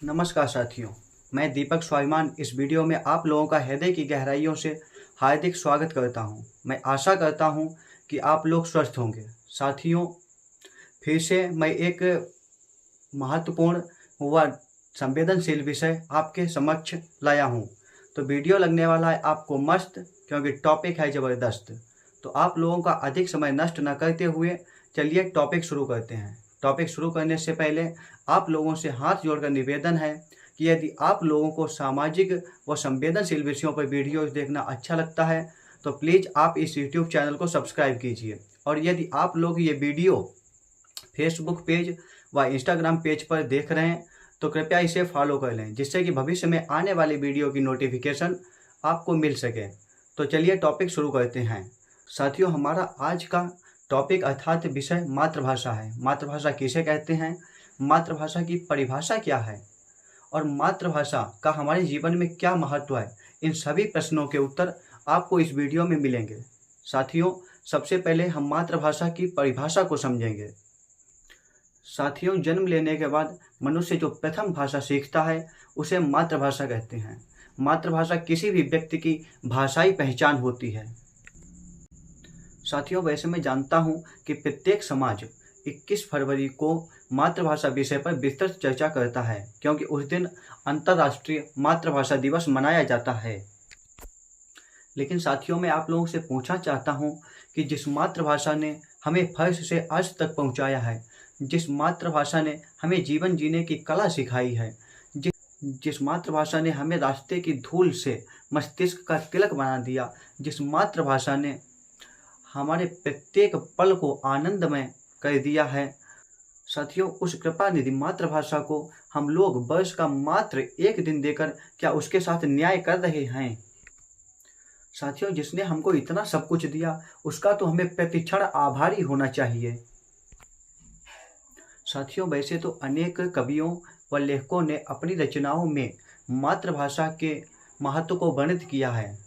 नमस्कार साथियों, मैं दीपक स्वाभिमान इस वीडियो में आप लोगों का हृदय की गहराइयों से हार्दिक स्वागत करता हूं। मैं आशा करता हूं कि आप लोग स्वस्थ होंगे। साथियों, फिर से मैं एक महत्वपूर्ण व संवेदनशील विषय आपके समक्ष लाया हूं। तो वीडियो लगने वाला है आपको मस्त, क्योंकि टॉपिक है ज़बरदस्त। तो आप लोगों का अधिक समय नष्ट न करते हुए चलिए टॉपिक शुरू करते हैं। टॉपिक शुरू करने से पहले आप लोगों से हाथ जोड़कर निवेदन है कि यदि आप लोगों को सामाजिक व संवेदनशील विषयों पर वीडियोज देखना अच्छा लगता है तो प्लीज़ आप इस यूट्यूब चैनल को सब्सक्राइब कीजिए। और यदि आप लोग ये वीडियो फेसबुक पेज व इंस्टाग्राम पेज पर देख रहे हैं तो कृपया इसे फॉलो कर लें, जिससे कि भविष्य में आने वाली वीडियो की नोटिफिकेशन आपको मिल सके। तो चलिए टॉपिक शुरू करते हैं। साथियों, हमारा आज का टॉपिक अर्थात विषय मातृभाषा है। मातृभाषा किसे कहते हैं, मातृभाषा की परिभाषा क्या है और मातृभाषा का हमारे जीवन में क्या महत्व है, इन सभी प्रश्नों के उत्तर आपको इस वीडियो में मिलेंगे। साथियों, सबसे पहले हम मातृभाषा की परिभाषा को समझेंगे। साथियों, जन्म लेने के बाद मनुष्य जो प्रथम भाषा सीखता है उसे मातृभाषा कहते हैं। मातृभाषा किसी भी व्यक्ति की भाषाई पहचान होती है। साथियों, वैसे मैं जानता हूं कि प्रत्येक समाज 21 फरवरी को मातृभाषा विषय पर विस्तृत चर्चा करता है, क्योंकि उस दिन अंतर्राष्ट्रीय मातृभाषा दिवस मनाया जाता है। लेकिन साथियों, मैं आप लोगों से पूछना चाहता हूं कि जिस मातृभाषा ने हमें फर्श से अर्श तक पहुंचाया है, जिस मातृभाषा ने हमें जीवन जीने की कला सिखाई है, जिस मातृभाषा ने हमें रास्ते की धूल से मस्तिष्क का तिलक बना दिया, जिस मातृभाषा ने हमारे प्रत्येक पल को आनंदमय कर दिया है, साथियों, उस कृपा निधि मातृभाषा को हम लोग वर्ष का मात्र एक दिन देकर क्या उसके साथ न्याय कर रहे हैं? साथियों, जिसने हमको इतना सब कुछ दिया उसका तो हमें प्रतिक्षण आभारी होना चाहिए। साथियों, वैसे तो अनेक कवियों व लेखकों ने अपनी रचनाओं में मातृभाषा के महत्व को वर्णित किया है।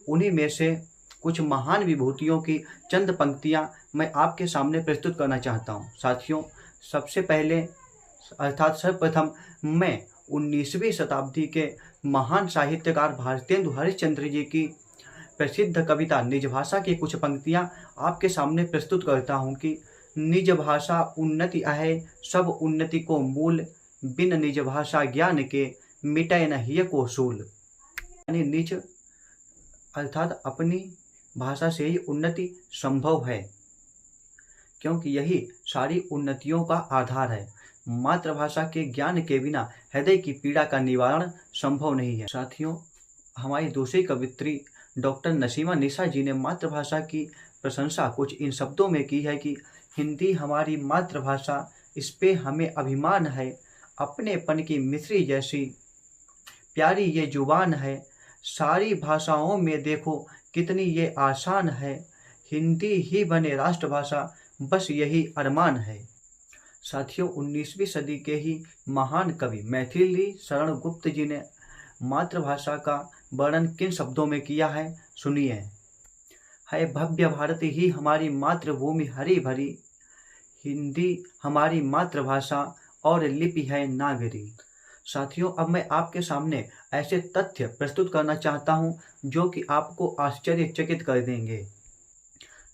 उन्हीं में से कुछ महान विभूतियों की चंद पंक्तियां मैं आपके सामने प्रस्तुत करना चाहता हूं। साथियों, सबसे पहले अर्थात सर्वप्रथम मैं 19वीं शताब्दी के महान साहित्यकार भारतेंदु हरिश्चंद्र जी की प्रसिद्ध कविता निज भाषा की कुछ पंक्तियां आपके सामने प्रस्तुत करता हूं कि निज भाषा उन्नति आहे, सब उन्नति को मूल, बिन निज भाषा ज्ञान के मिटय न हिय को सूल। यानी निज अर्थात अपनी भाषा से ही उन्नति संभव है, क्योंकि यही सारी उन्नतियों का आधार है। मातृभाषा के ज्ञान के बिना हृदय की पीड़ा का निवारण संभव नहीं है। साथियों, हमारी दूसरी कवित्री डॉक्टर नसीमा निशा जी ने मातृभाषा की प्रशंसा कुछ इन शब्दों में की है कि हिंदी हमारी मातृभाषा, इस पे हमें अभिमान है, अपनेपन की मिश्री जैसी प्यारी ये जुबान है, सारी भाषाओं में देखो कितनी ये आसान है, हिंदी ही बने राष्ट्रभाषा, बस यही अरमान है। साथियों, 19वीं सदी के ही महान कवि मैथिली शरण गुप्त जी ने मातृभाषा का वर्णन किन शब्दों में किया है, सुनिए। है भव्य भारत ही हमारी मातृभूमि हरी भरी, हिंदी हमारी मातृभाषा और लिपि है नागरी। साथियों, अब मैं आपके सामने ऐसे तथ्य प्रस्तुत करना चाहता हूं जो कि आपको आश्चर्यचकित कर देंगे।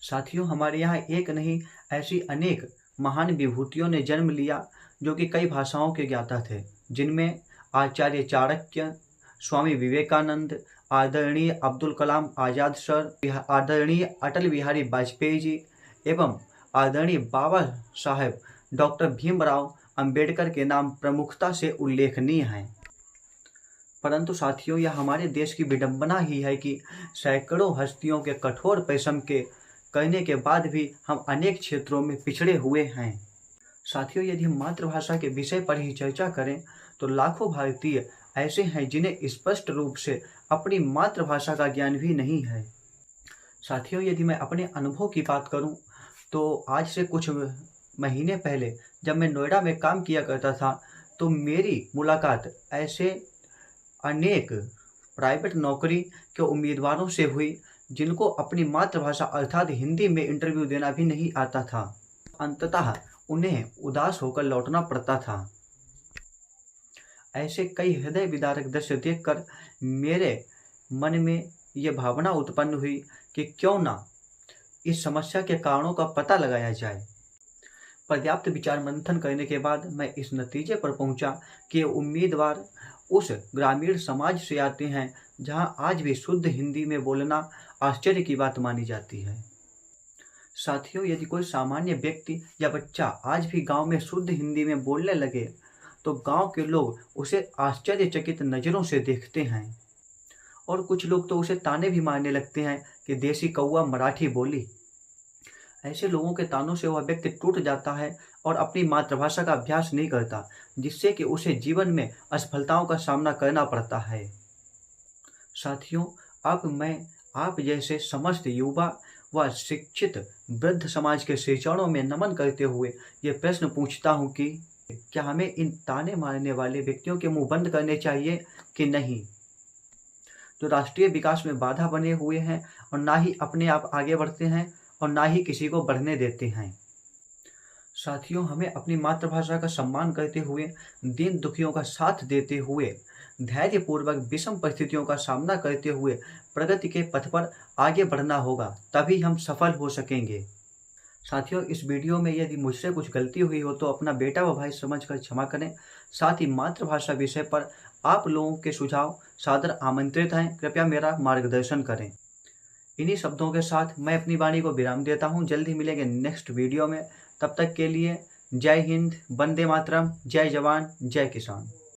साथियों, हमारे यहाँ एक नहीं ऐसी अनेक महान विभूतियों ने जन्म लिया जो कि कई भाषाओं के ज्ञाता थे, जिनमें आचार्य चाणक्य, स्वामी विवेकानंद, आदरणीय अब्दुल कलाम आज़ाद सर, आदरणीय अटल बिहारी वाजपेयी जी एवं आदरणीय बाबा साहेब डॉक्टर भीमराव अंबेडकर के नाम प्रमुखता से उल्लेखनीय हैं। परंतु साथियों, यह हमारे देश की विडंबना ही है कि सैकड़ों हस्तियों के कठोर परिश्रम के करने के बाद भी हम अनेक क्षेत्रों में पिछड़े हुए हैं। साथियों, यदि हम मातृभाषा के विषय पर ही चर्चा करें तो लाखों भारतीय ऐसे हैं जिन्हें स्पष्ट रूप से अपनी मातृभाषा का ज्ञान भी नहीं है। साथियों, यदि मैं अपने अनुभव की बात करूं तो आज से कुछ महीने पहले जब मैं नोएडा में काम किया करता था तो मेरी मुलाकात ऐसे अनेक प्राइवेट नौकरी के उम्मीदवारों से हुई जिनको अपनी मातृभाषा अर्थात हिंदी में इंटरव्यू देना भी नहीं आता था। अंततः उन्हें उदास होकर लौटना पड़ता था। ऐसे कई हृदय विदारक दृश्य देखकर मेरे मन में ये भावना उत्पन्न हुई कि क्यों ना इस समस्या के कारणों का पता लगाया जाए। पर्याप्त विचार मंथन करने के बाद मैं इस नतीजे पर पहुंचा कि उम्मीदवार उस ग्रामीण समाज से आते हैं जहां आज भी शुद्ध हिंदी में बोलना आश्चर्य की बात मानी जाती है। साथियों, यदि कोई सामान्य व्यक्ति या बच्चा आज भी गांव में शुद्ध हिंदी में बोलने लगे तो गांव के लोग उसे आश्चर्यचकित नज़रों से देखते हैं और कुछ लोग तो उसे ताने भी मारने लगते हैं कि देसी कौआ मराठी बोली। ऐसे लोगों के तानों से वह व्यक्ति टूट जाता है और अपनी मातृभाषा का अभ्यास नहीं करता, जिससे कि उसे जीवन में असफलताओं का सामना करना पड़ता है। साथियों, अब मैं आप जैसे समस्त युवा व शिक्षित वृद्ध समाज के श्रीचरणों में नमन करते हुए ये प्रश्न पूछता हूँ कि क्या हमें इन ताने मारने वाले व्यक्तियों के मुंह बंद करने चाहिए कि नहीं, जो राष्ट्रीय विकास में बाधा बने हुए हैं और ना ही अपने आप आगे बढ़ते हैं और ना ही किसी को बढ़ने देते हैं। साथियों, हमें अपनी मातृभाषा का सम्मान करते हुए, दीन दुखियों का साथ देते हुए, धैर्यपूर्वक विषम परिस्थितियों का सामना करते हुए प्रगति के पथ पर आगे बढ़ना होगा, तभी हम सफल हो सकेंगे। साथियों, इस वीडियो में यदि मुझसे कुछ गलती हुई हो तो अपना बेटा व भाई समझकर क्षमा करें। साथ ही मातृभाषा विषय पर आप लोगों के सुझाव सादर आमंत्रित हैं, कृपया मेरा मार्गदर्शन करें। इन्हीं शब्दों के साथ मैं अपनी वाणी को विराम देता हूं। जल्द ही मिलेंगे नेक्स्ट वीडियो में। तब तक के लिए जय हिंद, वंदे मातरम, जय जवान, जय किसान।